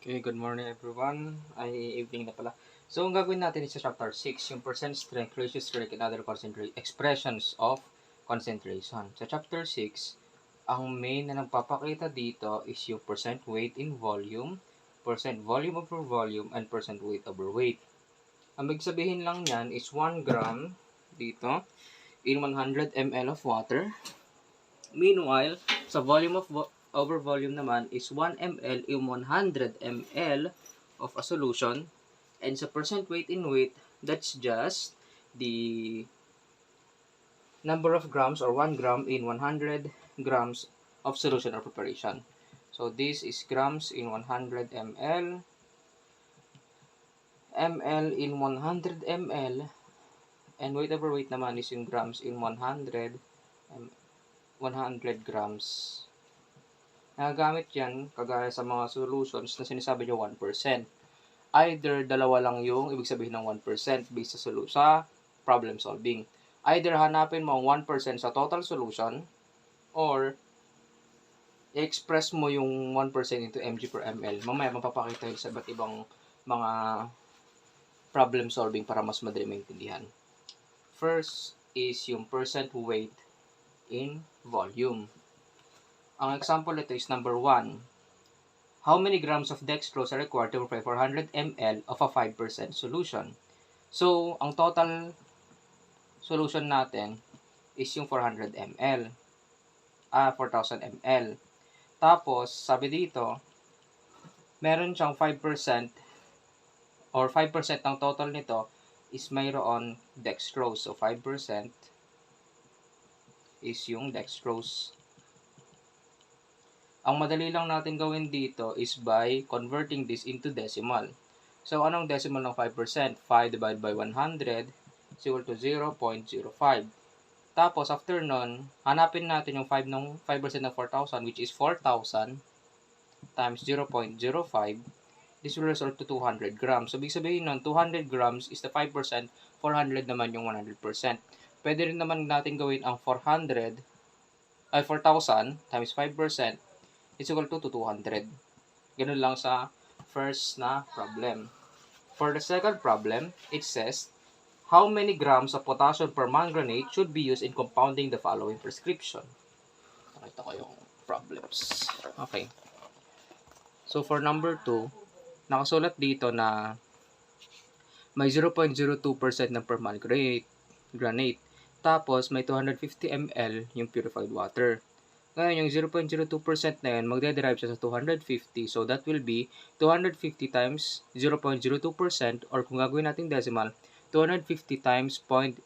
Okay, good morning everyone. Ay, evening na pala. So, ang gagawin natin is sa chapter 6, yung percent strength, ratio strength, and other expressions of concentration. Sa chapter 6, ang main na nagpapakita dito is yung percent weight in volume, percent volume over volume, and percent weight over weight. Ang sabihin lang yan is 1 gram dito in 100 ml of water. Meanwhile, sa volume over volume naman is 1 ml in 100 ml of a solution. And sa percent weight in weight, that's just the number of grams or 1 gram in 100 grams of solution or preparation. So this is grams in 100 ml, ml in 100 ml, and weight over weight naman is yung grams in 100 grams. Nagagamit yan kagaya sa mga solutions na sinasabi nyo 1%. Either dalawa lang yung ibig sabihin ng 1% based sa problem solving. Either hanapin mo ang 1% sa total solution or i-express mo yung 1% into mg per ml. Mamaya mapapakita yun sa iba't ibang mga problem solving para mas madali maintindihan. First is yung percent weight in volume. Ang example nito is number 1. How many grams of dextrose are required to prepare 400 ml of a 5% solution? So, ang total solution natin is yung 400 ml. 4,000 ml. Tapos, sabi dito, meron siyang 5% or 5% ng total nito is mayroon dextrose. So, 5% is yung dextrose. Ang madali lang natin gawin dito is by converting this into decimal. So, anong decimal ng 5%? 5 divided by 100 is equal to 0.05. Tapos, after nun, hanapin natin yung 5% ng 4,000 which is 4,000 times 0.05. This will result to 200 grams. So, ibig sabihin nun, 200 grams is the 5%, 400 naman yung 100%. Pwede rin naman natin gawin ang 4,000 times 5% is equal to 200. Ganun lang sa first na problem. For the second problem, it says, how many grams of potassium permanganate should be used in compounding the following prescription? Nakita ko yung problems. Okay. So, for number 2, nakasulat dito na may 0.02% ng permanganate. Tapos, may 250 ml yung purified water. Ngayon, yung 0.02% na yun, magde-derive siya sa 250. So, that will be 250 times 0.02% or kung gagawin natin decimal, 250 times 0.0002.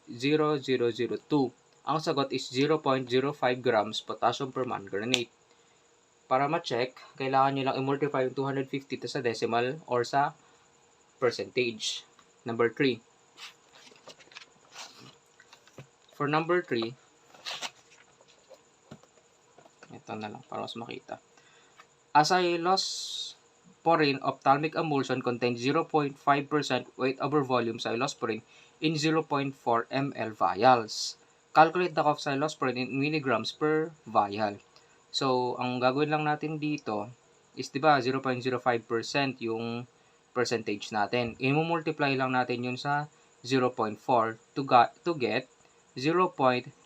Ang sagot is 0.05 grams potassium permanganate. Para ma-check, kailangan nyo lang i-multiply yung 250 sa decimal or sa percentage. Number 3. For number 3, ito na lang para mas makita. Cyclosporine ophthalmic emulsion contains 0.5% weight over volume cyclosporine in 0.4 ml vials. Calculate the cost of cyclosporine in milligrams per vial. So, ang gagawin lang natin dito is, di ba, 0.05% yung percentage natin. I-multiply lang natin yun sa 0.4 to get 0.0002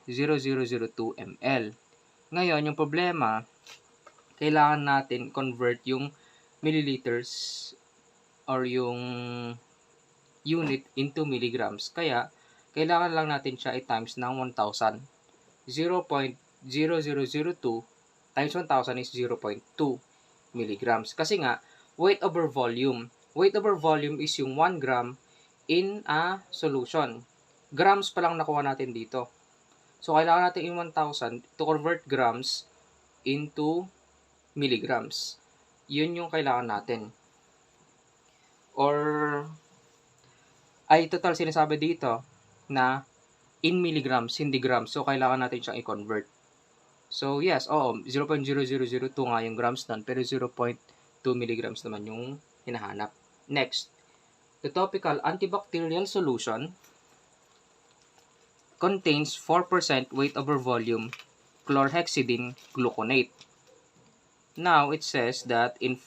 ml. Ngayon, yung problema, kailangan natin convert yung milliliters or yung unit into milligrams. Kaya, kailangan lang natin siya i-times ng 1,000. 0.0002 times 1,000 is 0.2 milligrams. Kasi nga, weight over volume. Weight over volume is yung 1 gram in a solution. Grams pa lang nakuha natin dito. So, kailangan natin yung 1,000 to convert grams into milligrams. Yun yung kailangan natin. Or, ay total sinasabi dito na in milligrams, hindi grams. So, kailangan natin siyang i-convert. So, yes, 0.0002 nga yung grams nun, pero 0.2 milligrams naman yung hinahanap. Next, the topical antibacterial solution contains 4% weight over volume chlorhexidine gluconate. Now, it says that in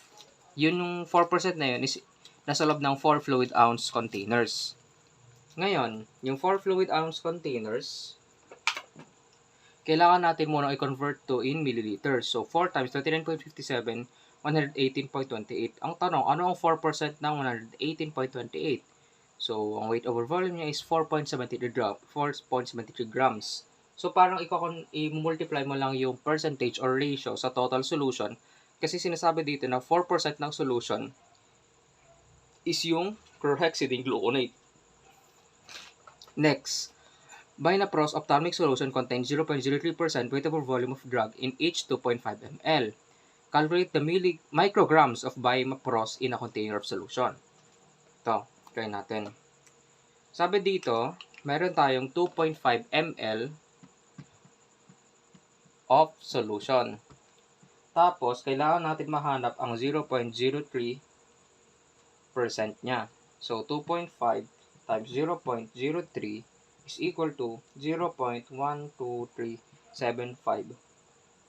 Yun yung 4% na yun is nasa loob ng 4 fluid ounce containers. Ngayon, yung 4 fluid ounce containers, kailangan natin muna i-convert to in milliliters. So, 4 times 39.57, 118.28. Ang tanong, ano ang 4% ng 118.28? So, ang weight over volume niya is 4.73 grams. So, parang i-multiply mo lang yung percentage or ratio sa total solution. Kasi sinasabi dito na 4% ng solution is yung chlorhexidine gluconate. Next, Binapros ophthalmic solution contains 0.03% weight over volume of drug in each 2.5 ml. Calculate the micrograms of Binapros in a container of solution. Ito, try natin. Sabi dito, meron tayong 2.5 ml of solution. Tapos, kailangan natin mahanap ang 0.03% niya. So, 2.5 times 0.03 is equal to 0.12375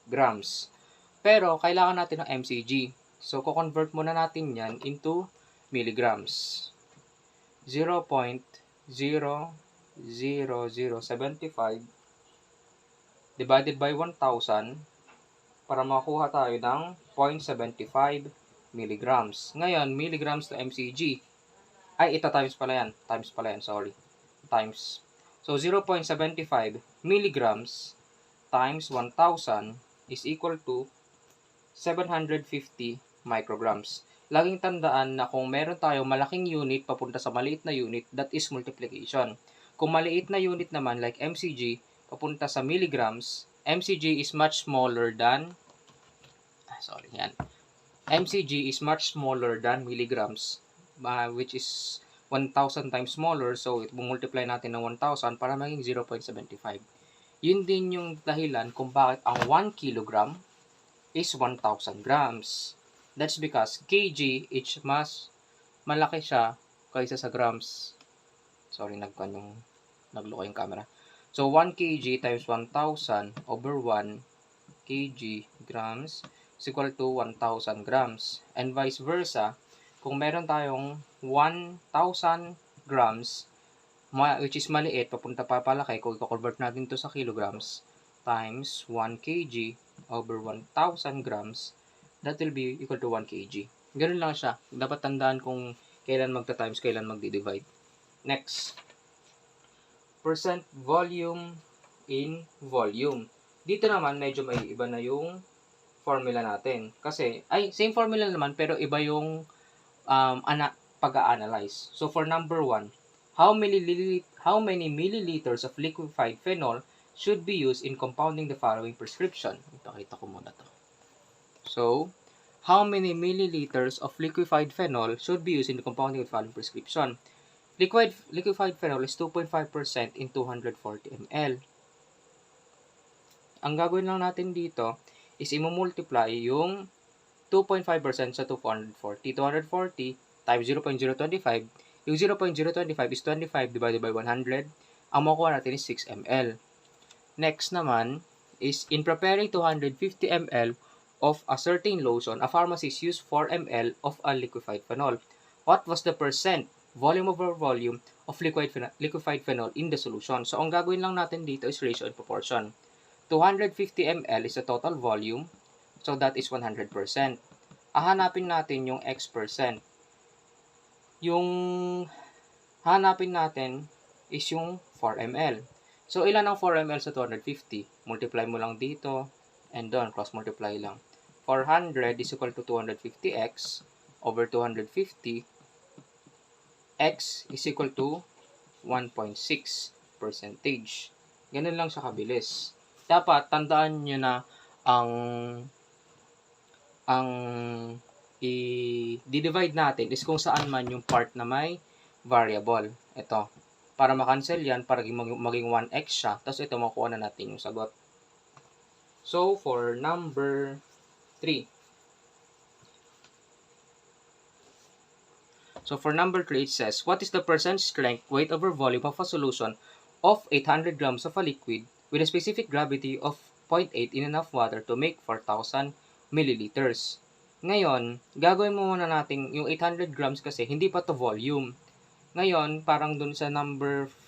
grams. Pero, kailangan natin ng mcg. So, ko-convert muna natin yan into milligrams. 0.00075 divided by 1,000 para makuha tayo ng 0.75 milligrams. Ngayon, milligrams to mcg. Ay, ito times pala yan. Times. So, 0.75 milligrams times 1,000 is equal to 750 micrograms. Laging tandaan na kung meron tayong malaking unit papunta sa maliit na unit, that is multiplication. Kung maliit na unit naman like mcg, papunta sa milligrams, mcg is much smaller than mcg is much smaller than milligrams, which is 1,000 times smaller. So, multiply natin ng 1,000 para maging 0.75. Yun din yung dahilan kung bakit ang 1 kilogram is 1,000 grams. That's because kg each mas malaki siya kaysa sa grams. Sorry, nagluko yung camera. So, 1 kg times 1,000 over 1 kg grams is equal to 1,000 grams. And vice versa, kung meron tayong 1,000 grams, which is maliit, papunta pa palaki, kung i-convert natin to sa kilograms, times 1 kg over 1,000 grams, that will be equal to 1 kg. Ganun lang siya. Dapat tandaan kung kailan magta-times, kailan magdi-divide. Next. Percent volume in volume. Dito naman, medyo may iba na yung formula natin. Kasi, same formula naman, pero iba yung pag-a-analyze. So, for number 1, how many milliliters of liquefied phenol should be used in compounding the following prescription? Ipakita ko muna to. So, how many milliliters of liquefied phenol should be used in the compounding of the following prescription? Liquefied phenol is 2.5% in 240 ml. Ang gagawin lang natin dito is i-multiply yung 2.5% sa 240. 240 times 0.025. Yung 0.025 is 25 divided by 100. Ang makuha natin is 6 ml. Next naman is in preparing 250 ml of a certain lotion, a pharmacist used 4 ml of a liquefied phenol. What was the percent volume over volume of liquefied phenol in the solution? So, ang gagawin lang natin dito is ratio and proportion. 250 ml is the total volume, so that is 100%. Hahanapin natin yung X percent. Yung hanapin natin is yung 4 ml. So, ilan ang 4 ml sa 250? Multiply mo lang dito, and doon, cross multiply lang. 400 is equal to 250x over 250. X is equal to 1.6 percentage. Ganun lang siya kabilis. Dapat, tandaan nyo na ang i-divide natin is kung saan man yung part na may variable. Ito. Para makancel yan, para maging 1x siya. Tapos ito, makuha na natin yung sagot. So, for number 3. So, for number 3, it says, what is the percent strength, weight over volume of a solution of 800 grams of a liquid with a specific gravity of 0.8 in enough water to make 4,000 milliliters? Ngayon, gagawin mo muna natin yung 800 grams kasi hindi pa to volume. Ngayon, parang dun sa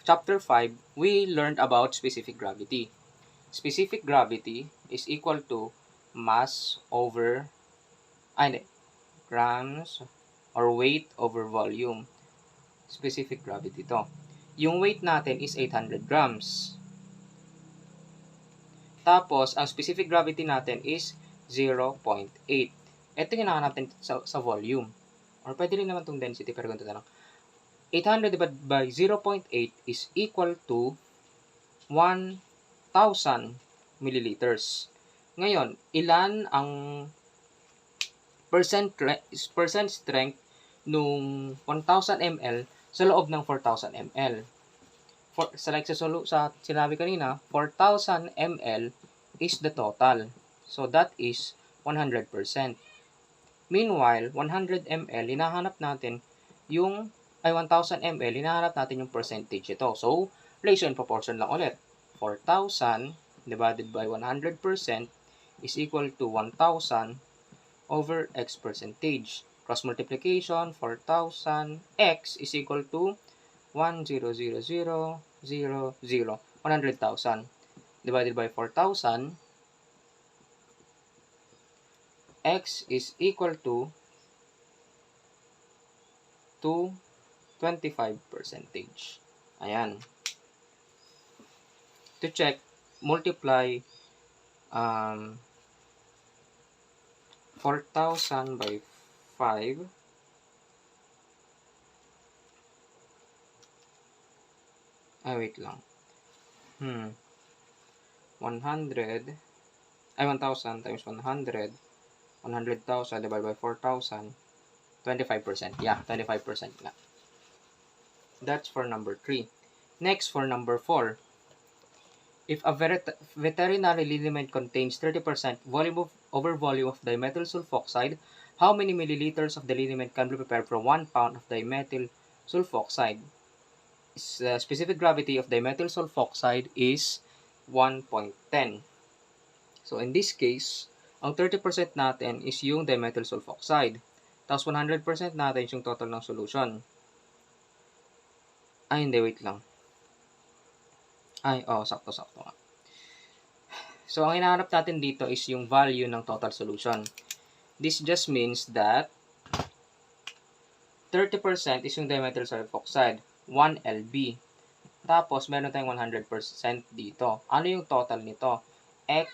chapter 5, we learned about specific gravity. Specific gravity is equal to mass over, grams or weight over volume. Specific gravity to. Yung weight natin is 800 grams. Tapos, ang specific gravity natin is 0.8. Ito yung hinahanap natin sa volume. Or pwede rin naman itong density, pero ganito na lang. 800 divided by 0.8 is equal to 1,000 milliliters. Ngayon, ilan ang percent strength nung 1,000 ml sa loob ng 4,000 ml? Sa sinabi kanina, 4,000 ml is the total. So, that is 100%. Meanwhile, 100 ml, hinahanap natin yung, 1,000 ml, hinahanap natin yung percentage ito. So, ratio and proportion lang ulit. 4,000 divided by 100% is equal to 1,000 over x percentage. Cross multiplication, 4,000 x is equal to 1,000,000, 100,000 divided by 4,000, x is equal to 25%. Ayan. To check, multiply 4,000 by 5. Wait lang. 1,000 times 100, 100,000 divided by 4,000, 25%. Yeah, 25% nga. That's for number 3. Next, for number 4. If a veterinary liniment contains 30% volume over volume of dimethyl sulfoxide, how many milliliters of the liniment can be prepared from 1 pound of dimethyl sulfoxide? Specific gravity of dimethyl sulfoxide is 1.10. So, in this case, ang 30% natin is yung dimethyl sulfoxide. Tapos, 100% natin is yung total ng solution. Hindi, wait lang. Sakto nga. So, ang hinahanap natin dito is yung value ng total solution. This just means that 30% is yung dimethyl sulfoxide, 1 lb. Tapos, meron tayong 100% dito. Ano yung total nito? X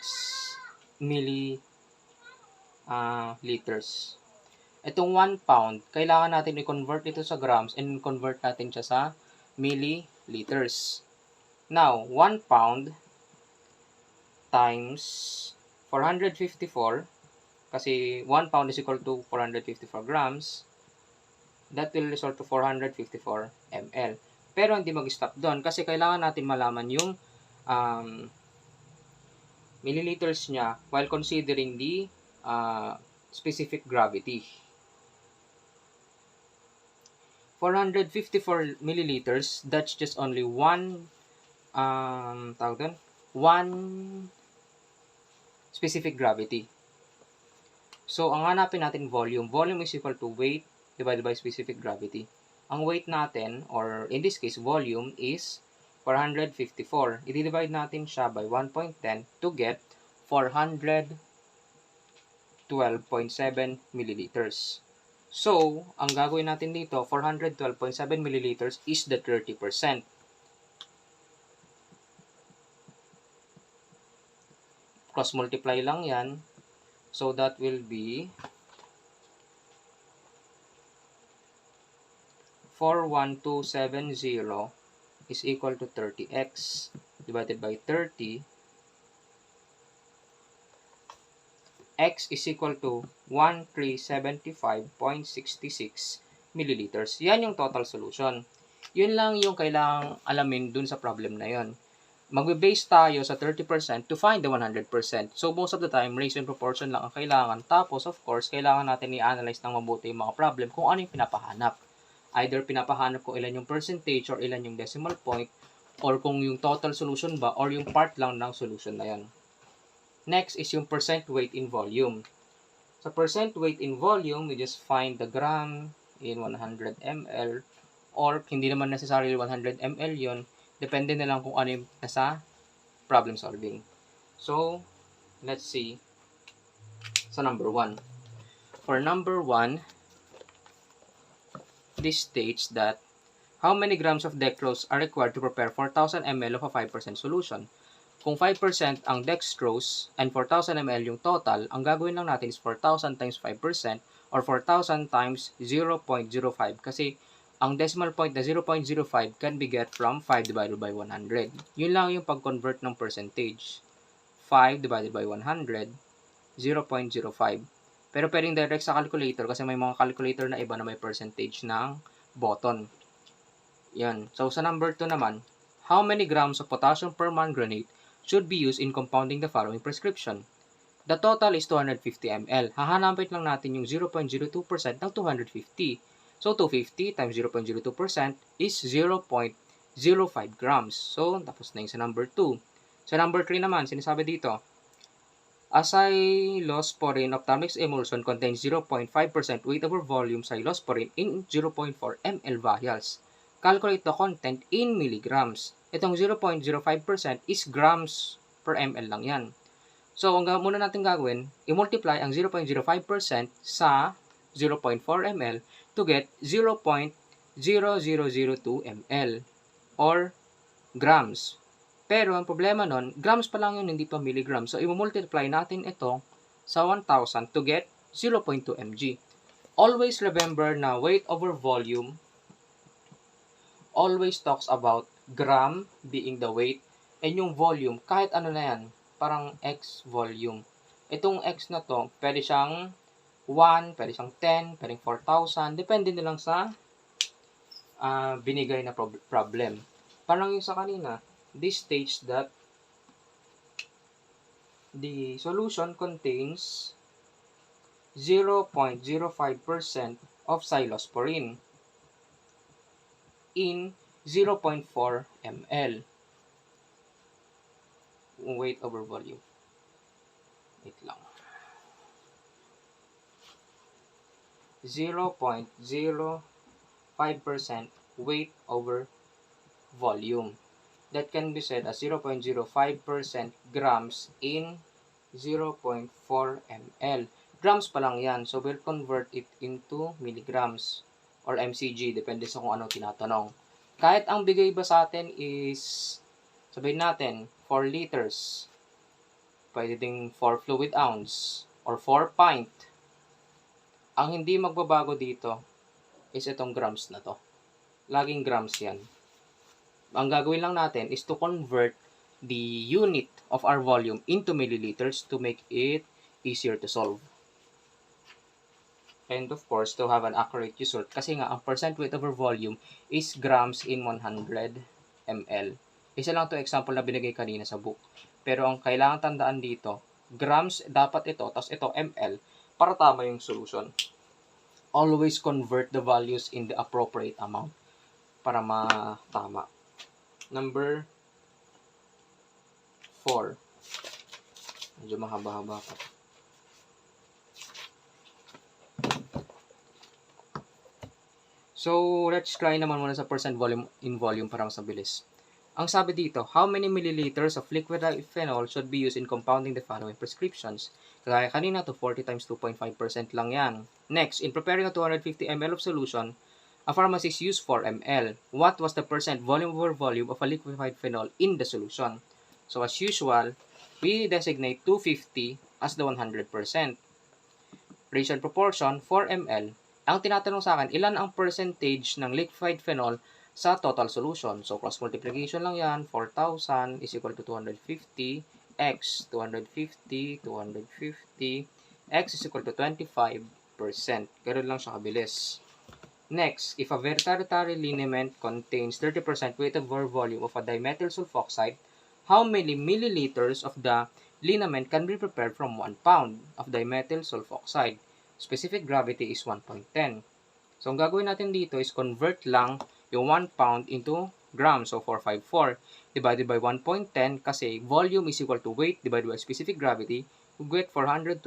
milliliters. Itong 1 pound, kailangan natin i-convert ito sa grams and convert natin siya sa milliliters. Now, 1 pound times 454, kasi 1 pound is equal to 454 grams, that will result to 454 ml. Pero hindi mag-stop doon kasi kailangan natin malaman yung milliliters niya while considering the specific gravity. 454 milliliters, that's just only one specific gravity. So, ang hanapin natin volume. Volume is equal to weight divided by specific gravity. Ang weight natin, or in this case, volume is 454. I-divide natin siya by 1.10 to get 412.7 milliliters. So, ang gagawin natin dito, 412.7 milliliters is the 30%. Cross multiply lang yan. So, that will be 41270 is equal to 30x divided by 30. X is equal to 1375.66 milliliters. Yan yung total solution. Yun lang yung kailangang alamin dun sa problem na yon. Magbe-base tayo sa 30% to find the 100%. So, most of the time, ratio and proportion lang ang kailangan. Tapos, of course, kailangan natin i-analyze ng mabuti yung mga problem kung ano yung pinapahanap. Either pinapahanap kung ilan yung percentage or ilan yung decimal point, or kung yung total solution ba or yung part lang ng solution na yan. Next is yung percent weight in volume. Sa percent weight in volume, we just find the gram in 100 ml, or hindi naman necessarily 100 ml yon, depende na lang kung ano yung nasa problem solving. So, let's see sa number 1. For number 1, this states that how many grams of dextrose are required to prepare 4,000 ml of a 5% solution? Kung 5% ang dextrose and 4,000 ml yung total, ang gagawin lang natin is 4,000 times 5% or 4,000 times 0.05 kasi ang decimal point na 0.05 can be get from 5 divided by 100. Yun lang yung pag-convert ng percentage. 5 divided by 100, 0.05. Pero pwedeng direct sa calculator kasi may mga calculator na iba na may percentage ng button. Yan. So, sa number 2 naman, how many grams of potassium permanganate should be used in compounding the following prescription? The total is 250 ml. Hahanapin lang natin yung 0.02% ng 250. So, 250 times 0.02% is 0.05 grams. So, tapos na yung sa number 2. Sa number 3 naman, sinasabi dito, cyclosporine ophthalmic emulsion contains 0.5% weight over volume cyclosporine in 0.4 ml vials. Calculate the content in milligrams. Itong 0.05% is grams per ml lang yan. So, ang muna natin gagawin, i-multiply ang 0.05% sa 0.4 ml to get 0.0002 ml or grams. Pero, ang problema nun, grams pa lang yun, hindi pa milligrams. So, i-multiply natin ito sa 1,000 to get 0.2 mg. Always remember na weight over volume always talks about gram being the weight and yung volume, kahit ano na yan, parang X volume. Itong X na to, pwede siyang 1, pwede siyang 10, pwede 4,000, depende na lang sa binigay na problem. Parang yung sa kanina, this states that the solution contains 0.05% of cyclosporine in 0.4 ml. Weight over volume. Wait lang. 0.05% weight over volume. That can be said as 0.05% grams in 0.4 ml. Grams pa lang yan. So, we'll convert it into milligrams or mcg, depende sa kung ano tinatanong. Kahit ang bigay ba sa atin is, sabihin natin, 4 liters, pwede ding 4 fluid ounce, or 4 pint. Ang hindi magbabago dito is itong grams na to. Laging grams yan. Ang gagawin lang natin is to convert the unit of our volume into milliliters to make it easier to solve. And of course, to have an accurate result, kasi nga, ang percent weight over volume is grams in 100 ml. Isa lang to example na binigay kanina sa book. Pero ang kailangan tandaan dito, grams dapat ito, tapos ito ml, para tama yung solution. Always convert the values in the appropriate amount para matama. Number 4. Medyo mahaba-haba pa. So, let's try naman muna sa percent volume in volume para mas mabilis. Ang sabi dito, how many milliliters of liquid phenol should be used in compounding the following prescriptions? Kaya kanina to 40 times 2.5% lang yan. Next, in preparing a 250 ml of solution, a pharmacist used 4 ml. What was the percent volume over volume of a liquefied phenol in the solution? So, as usual, we designate 250 as the 100%. Ratio and proportion, 4 ml. Ang tinatanong sa akin, ilan ang percentage ng liquefied phenol sa total solution? So, cross multiplication lang yan. 4,000 is equal to 250. X, 250, 250. X is equal to 25%. Ganun lang siya kabilis. Next, if a tertiary liniment contains 30% weight over volume of a dimethyl sulfoxide, how many milliliters of the liniment can be prepared from 1 pound of dimethyl sulfoxide? Specific gravity is 1.10. So, ang gagawin natin dito is convert lang yung 1 pound into grams. So, 454 divided by 1.10 kasi volume is equal to weight divided by specific gravity, we get 412.7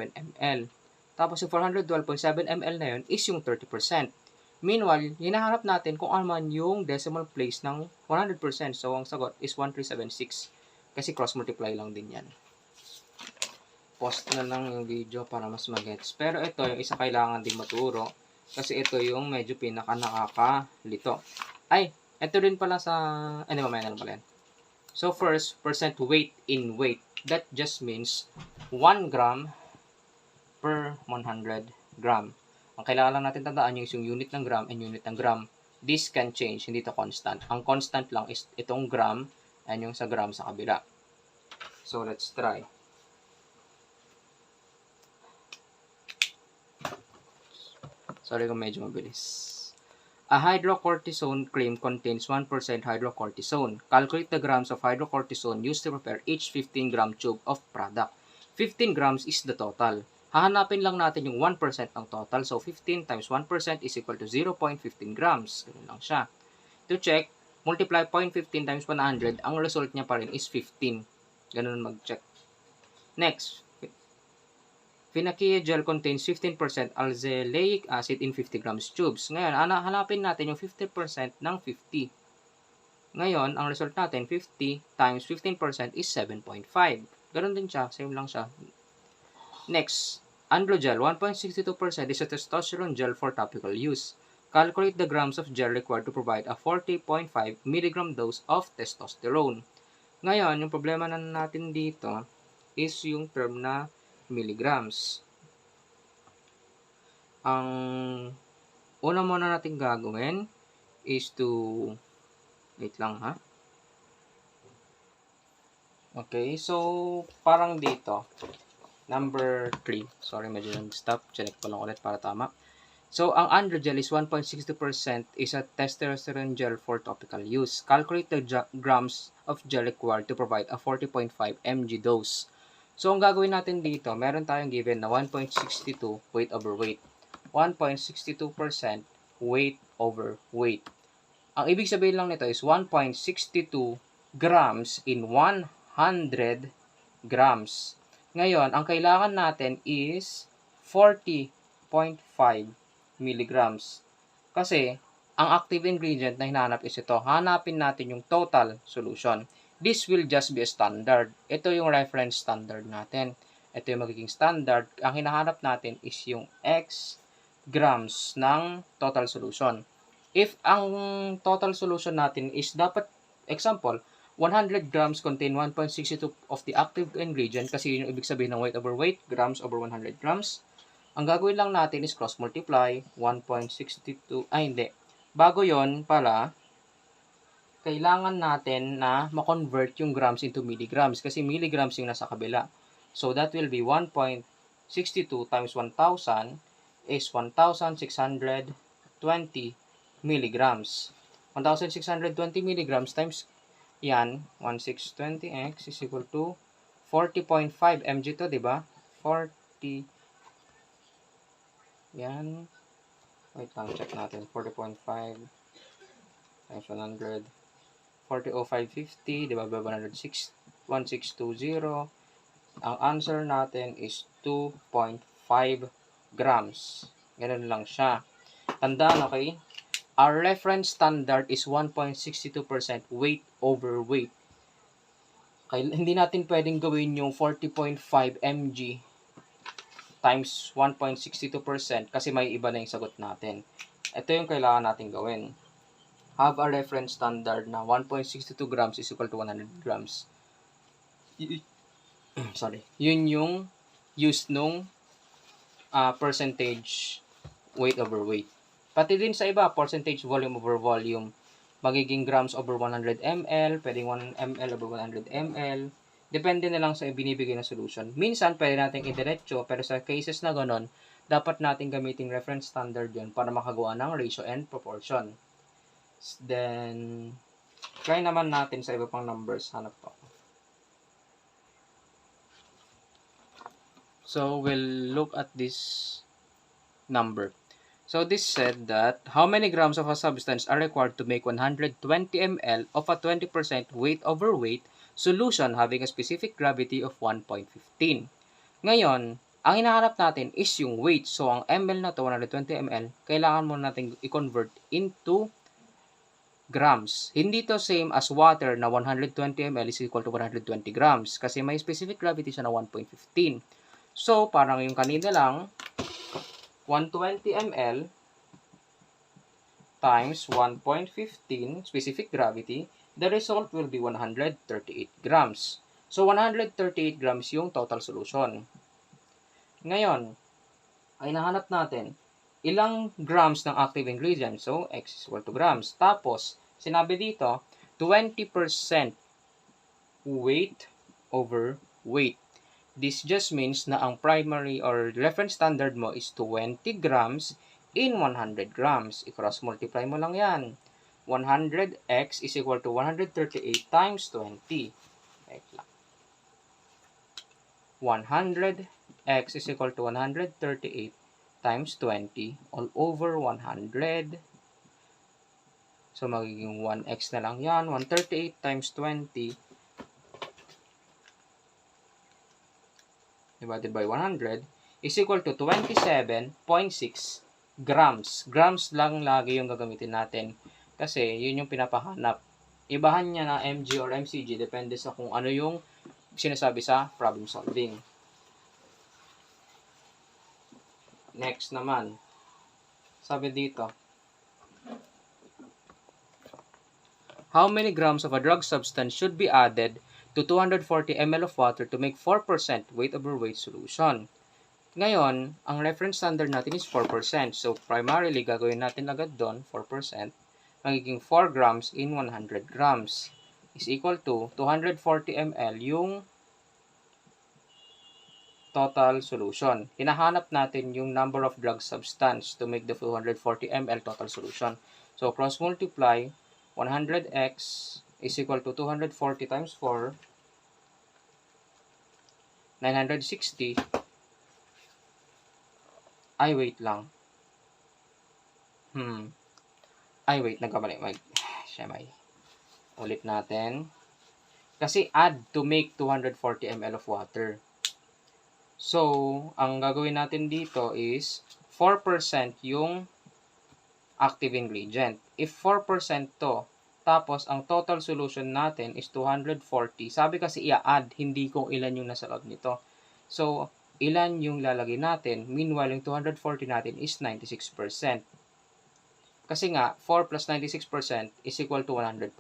ml. Tapos yung 412.7 ml na yun is yung 30%. Meanwhile, hinahanap natin kung ano man yung decimal place ng 100%. So, ang sagot is 1376. Kasi cross-multiply lang din yan. Post na lang yung video para mas magets. Pero ito, yung isa kailangan din maturo. Kasi ito yung medyo nakakakalito. Ay, ito rin pala sa... Ano, mamaya na lang pala yan. So, first, percent weight in weight. That just means 1 gram per 100 gram. Ang kailangan lang natin tandaan yung unit ng gram and unit ng gram. This can change, hindi to constant. Ang constant lang is itong gram and yung sa gram sa kabila. So, let's try. Sorry kung medyo mabilis. A hydrocortisone cream contains 1% hydrocortisone. Calculate the grams of hydrocortisone used to prepare each 15 gram tube of product. 15 grams is the total. Hahanapin lang natin yung 1% ng total. So, 15 times 1% is equal to 0.15 grams. Ganun lang siya. To check, multiply 0.15 times 100. Ang result niya pa rin is 15. Ganun mag-check. Next, Vinakia gel contains 15% alzeleic acid in 50 grams tubes. Ngayon, hanapin natin yung 50% ng 50. Ngayon, ang result natin, 50 times 15% is 7.5. Ganun din siya. Same lang siya. Next, androgel. 1.62% is a testosterone gel for topical use. Calculate the grams of gel required to provide a 40.5 mg dose of testosterone. Ngayon, yung problema na natin dito is yung term na milligrams. Ang una muna natin gagawin is to wait lang ha. Okay, so parang dito number 3. Sorry, medyo nag-stop. Check ko lang ulit para tama. So, ang androgel is 1.60% is a testosterone gel for topical use. Calculate the grams of gel required to provide a 40.5 mg dose. So, ang gagawin natin dito, meron tayong given na 1.62 weight over weight. 1.62% weight over weight. Ang ibig sabihin lang nito is 1.62 grams in 100 grams. Ngayon, ang kailangan natin is 40.5 milligrams. Kasi, ang active ingredient na hinahanap is ito. Hanapin natin yung total solution. This will just be a standard. Ito yung reference standard natin. Ito yung magiging standard. Ang hinahanap natin is yung X grams ng total solution. If ang total solution natin is dapat, example, 100 grams contain 1.62 of the active ingredient kasi yun yung ibig sabihin ng weight over weight, grams over 100 grams. Ang gagawin lang natin is cross multiply 1.62, hindi. Bago yon pala, kailangan natin na ma-convert yung grams into milligrams kasi milligrams yung nasa kabila. So, that will be 1.62 times 1,000 is 1,620 milligrams. 1,620 milligrams times yan, 1,620x is equal to 40.5 mg to, diba? 40, yan. Wait lang, check natin. 40.5 times 100. 40,550 divided by 1620. Ang answer natin is 2.5 grams. Ganun lang siya. Tandaan, okay? Our reference standard is 1.62% weight over weight. Okay, hindi natin pwedeng gawin yung 40.5 mg times 1.62% kasi may iba na yung sagot natin. Ito yung kailangan natin gawin. Have a reference standard na 1.62 grams is equal to 100 grams. Sorry. Yun yung used nung percentage weight over weight. Pati din sa iba, percentage volume over volume. Magiging grams over 100 ml, pwedeng 1 ml over 100 ml. Depende na lang sa binibigay na solution. Minsan, pwede natin idiretso, pero sa cases na ganon, dapat natin gamitin reference standard yun para makagawa ng ratio and proportion. Then, try naman natin sa iba pang numbers. Hanap po. So, we'll look at this number. So, this said that how many grams of a substance are required to make 120 ml of a 20% weight over weight solution having a specific gravity of 1.15. Ngayon, Ang hinahanap natin is yung weight. So, ang ml na to, 120 ml, kailangan mo natin i-convert into grams. Hindi to same as water na 120 ml is equal to 120 grams kasi may specific gravity siya na 1.15. So, parang yung kanina lang, 120 ml times 1.15 specific gravity, the result will be 138 grams. So, 138 grams yung total solution. Ngayon, ay nahanap natin ilang grams ng active ingredient. So, X is equal to grams. Tapos, sinabi dito, 20% weight over weight. This just means na ang primary or reference standard mo is 20 grams in 100 grams. I-cross multiply mo lang yan. 100x is equal to 138 times 20. 100x is equal to 138 times 20 all over 100. So, magiging 1x na lang yan. 138 times 20 divided by 100 is equal to 27.6 grams. Grams lang lagi yung gagamitin natin. Kasi, yun yung pinapahanap. Ibahan niya na mg or mcg. Depende sa kung ano yung sinasabi sa problem solving. Next naman. Sabi dito, how many grams of a drug substance should be added to 240 ml of water to make 4% weight over weight solution? Ngayon, ang reference standard natin is 4%. So, primarily, gagawin natin agad doon, 4%. Magiging 4 grams in 100 grams is equal to 240 ml yung total solution. Hinahanap natin yung number of drug substance to make the 240 ml total solution. So, cross multiply, 100x is equal to 240 times 4, 960. Ay, wait lang. Ay, wait, nagkamali. Ulit natin. Kasi add to make 240 ml of water. So, ang gagawin natin dito is 4% yung active ingredient. If 4% to, tapos ang total solution natin is 240. Sabi kasi i-add, hindi kung ilan yung nasa loob nito. So, ilan yung lalagay natin? Meanwhile, yung 240 natin is 96%. Kasi nga, 4 plus 96% is equal to 100%.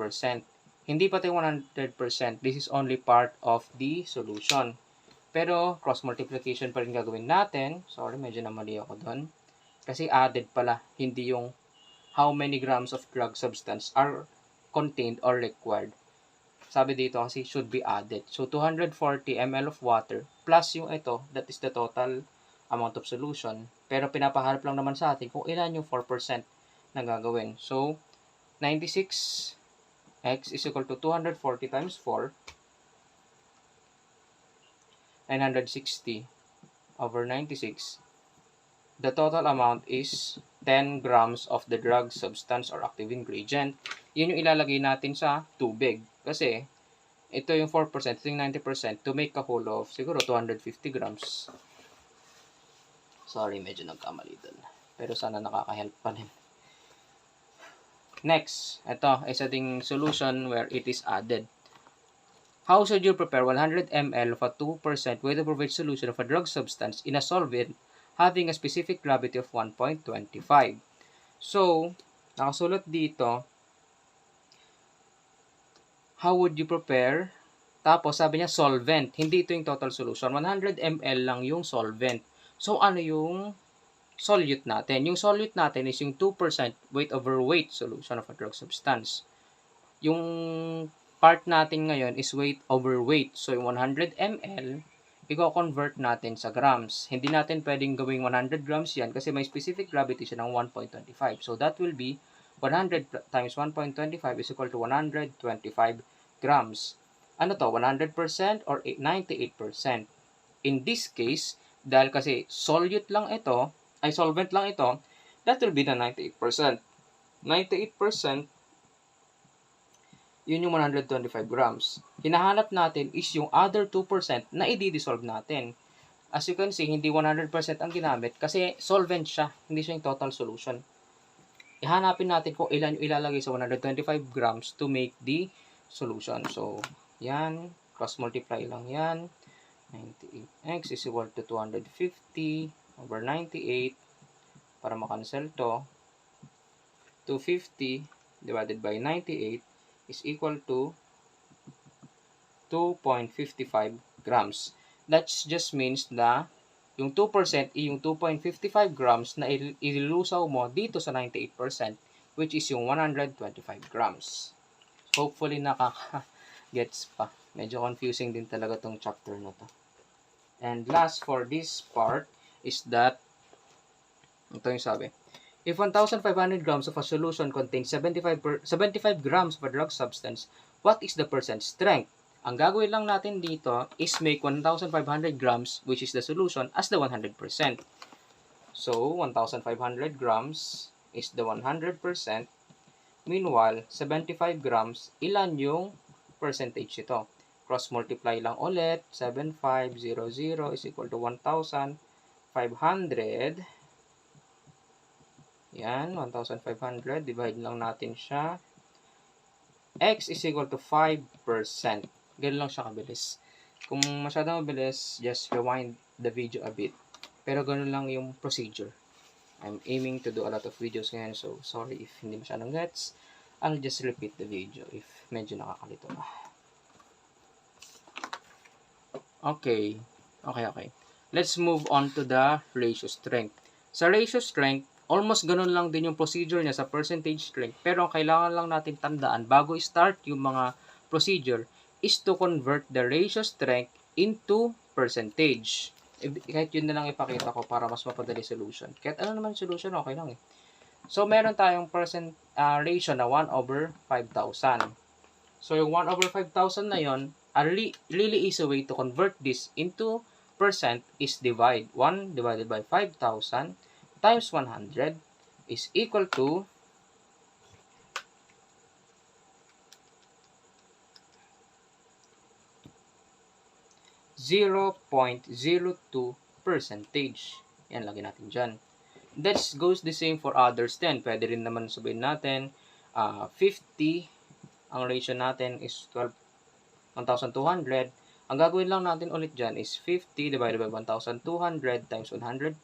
Hindi pati 100%, this is only part of the solution. Pero, cross multiplication pa rin gagawin natin. Sorry, medyo namali ako doon. Kasi added pala, hindi yung how many grams of drug substance are contained or required. Sabi dito kasi should be added. So, 240 ml of water plus yung ito, that is the total amount of solution. Pero pinapaharap lang naman sa atin kung ilan yung 4% na gagawin. So, 96x is equal to 240 times 4. 960 over 96. The total amount is 10 grams of the drug substance or active ingredient. Yun yung ilalagay natin sa tubig. Kasi, ito yung 4%, ito yung 90% to make a whole of siguro 250 grams. Sorry, medyo nagkamali dun. Pero sana nakaka-help pa rin. Next, ito is ating solution where it is added. How should you prepare 100 ml of a 2% weight over weight solution of a drug substance in a solvent having a specific gravity of 1.25? So, nakasulat dito, how would you prepare? Tapos, sabi niya solvent. Hindi ito yung total solution. 100 ml lang yung solvent. So, ano yung solute natin? Yung solute natin is yung 2% weight over weight solution of a drug substance. Yung part natin ngayon is weight over weight. So, yung 100 ml, i-convert natin sa grams. Hindi natin pwedeng gawing 100 grams yan kasi may specific gravity siya ng 1.25. So, that will be 100 times 1.25 is equal to 125 grams. Ano to? 100% or 98%? In this case, dahil kasi solute lang ito, ay solvent lang ito, that will be the 98%. 98%, yun yung 125 grams. Hinahanap natin is yung other 2% na i-dissolve natin. As you can see, hindi 100% ang ginamit kasi solvent siya, hindi siya yung total solution. Ihanapin natin kung ilan yung ilalagay sa 125 grams to make the solution. So, yan, cross multiply lang yan. 98x is equal to 250 over 98 para makancel to. 250 divided by 98 is equal to 2.55 grams. That just means na yung 2% yung 2.55 grams na ililusaw mo dito sa 98%, which is yung 125 grams. Hopefully nakaka-gets pa. Medyo confusing din talaga tong chapter na to. And last for this part is that, ito yung sabi, if 1,500 grams of a solution contains 75 grams of a drug substance, what is the percent strength? Ang gagawin lang natin dito is make 1,500 grams, which is the solution, as the 100%. So, 1,500 grams is the 100%. Meanwhile, 75 grams, ilan yung percentage ito? Cross multiply lang ulit. 7500 is equal to 1,500. Yan, 1,500. Divide lang natin siya. X is equal to 5%. Ganun lang siya kabilis. Kung masyadong mabilis, just rewind the video a bit. Pero ganun lang yung procedure. I'm aiming to do a lot of videos ngayon, so sorry if hindi masyadong gets. I'll just repeat the video if medyo nakakalito na. Okay. Let's move on to the ratio strength. Sa ratio strength, almost ganun lang din yung procedure niya sa percentage strength. Pero ang kailangan lang natin tandaan bago i-start yung mga procedure is to convert the ratio strength into percentage. Kahit yun na lang ipakita ko para mas mapadali solution. Kahit ano naman solution, okay lang eh. So, meron tayong ratio na 1 over 5,000. So, yung 1 over 5,000 na yun, a really easy way to convert this into percent is divide 1 divided by 5,000 times 100 is equal to 0.02%. Yan, lagyan natin dyan. That goes the same for others then. Pwede rin naman sabihin natin, 50, ang ratio natin is 1,200. Ang gagawin lang natin ulit dyan is 50 divided by 1,200 times 100%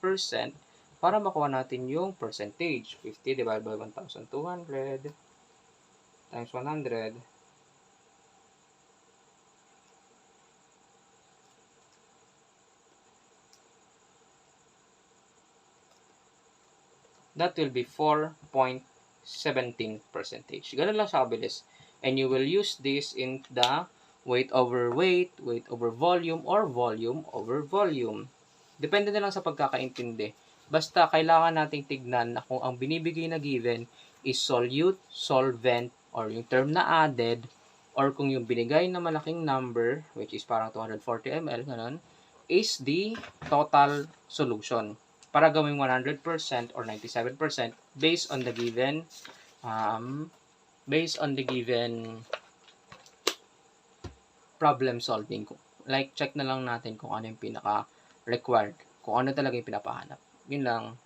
para makuha natin yung percentage. 50 divided by 1,200 times 100. That will be 4.17%. Ganun lang siya kabilis. And you will use this in the weight over weight over volume, or volume over volume. Depende na lang sa pagkakaintindi. Basta kailangan nating tignan na kung ang binibigay na given is solute, solvent, or yung term na added, or kung yung binigay na malaking number, which is parang 240 ml, ganun, is the total solution. Para gawing 100% or 97% based on the given problem solving. Like, check na lang natin kung ano yung pinaka-required. Kung ano talaga yung pinapahanap. Yun lang.